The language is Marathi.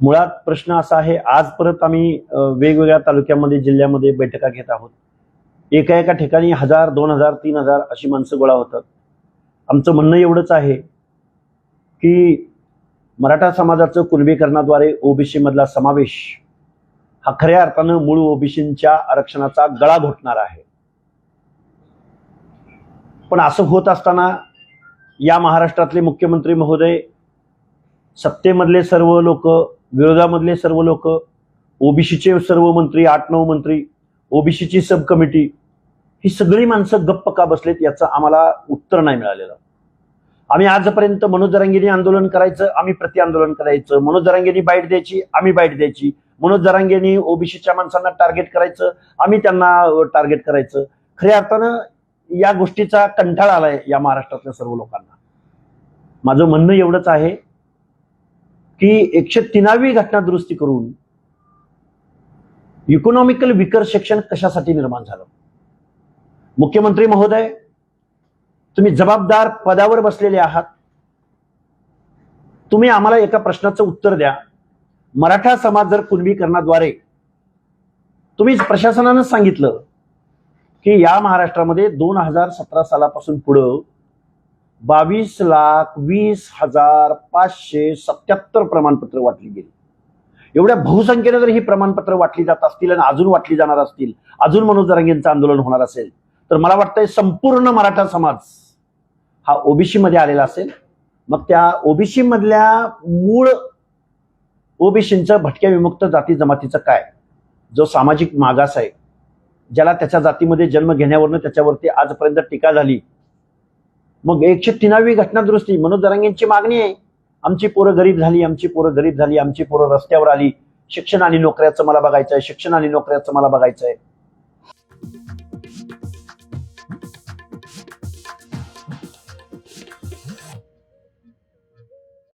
मुळात प्रश्न असा आहे, आज परत आम्ही वेगवेगळ्या तालुक्यामध्ये जिल्ह्यामध्ये बैठका घेत आहोत. एका एका ठिकाणी 1000, 2000, 3000 अशी माणसं गोळा होतात. आमचं म्हणणं एवढंच आहे की मराठा समाजाचं कुणबीकरणाद्वारे ओबीसी मधला समावेश हा खऱ्या अर्थानं मूळ ओबीसींच्या आरक्षणाचा गळा घोटणार आहे. पण असं होत असताना या महाराष्ट्रातले मुख्यमंत्री महोदय, सत्तेमधले सर्व लोक, विरोधामधले सर्व लोक, ओबीसीचे सर्व मंत्री, 8-9 मंत्री, ओबीसीची सब कमिटी, ही सगळी माणसं गप्प का बसलेत याचं आम्हाला उत्तर नाही मिळालेलं. आम्ही आजपर्यंत मनोज जरांगेंनी आंदोलन करायचं, आम्ही प्रति आंदोलन करायचं, मनोज जरांगेंनी बाईट द्यायची, आम्ही बाईट द्यायची, मनोज जरांगेंनी ओबीसीच्या माणसांना टार्गेट करायचं, आम्ही त्यांना टार्गेट करायचं. खऱ्या अर्थानं या गोष्टीचा कंटाळा आलाय या महाराष्ट्रातल्या सर्व लोकांना. माझं म्हणणं एवढंच आहे की 103वी घटना दुरुस्ती करून इकॉनॉमिकल विकर सेक्शन कशासाठी निर्माण झालं? मुख्यमंत्री महोदय, तुम्ही जबाबदार पदावर बसलेले आहात. तुम्ही आम्हाला एका प्रश्नाचं उत्तर द्या. मराठा समाज जर कुणबीकरणाद्वारे, तुम्ही प्रशासनानं सांगितलं की या महाराष्ट्रामध्ये 2017 सालापासून पुढं 22,20,577 प्रमाणपत्र वाटली गेली. एवढ्या बहुसंख्येने जर ही प्रमाणपत्र वाटली जात असतील आणि अजून वाटली जाणार असतील, अजून मनोज जरांगेंचं आंदोलन होणार असेल, तर मला वाटतंय संपूर्ण मराठा समाज हा ओबीसी मध्ये आलेला असेल. मग त्या ओबीसी मधल्या मूळ ओबीसींचं भटक्या विमुक्त जाती जमातीचं काय, जो सामाजिक मागास आहे, ज्याला त्याच्या जातीमध्ये जन्म घेण्यावरनं त्याच्यावरती आजपर्यंत टीका झाली. मग 103वी घटना दुरुस्ती, मनोज जरांगेंची मागणी आहे, आमची पोरं गरीब झाली, आमची पोरं गरीब झाली, आमची पोरं रस्त्यावर आली, शिक्षण आणि नोकऱ्याचं मला बघायचं आहे, शिक्षण आणि नोकऱ्याचं मला बघायचं आहे.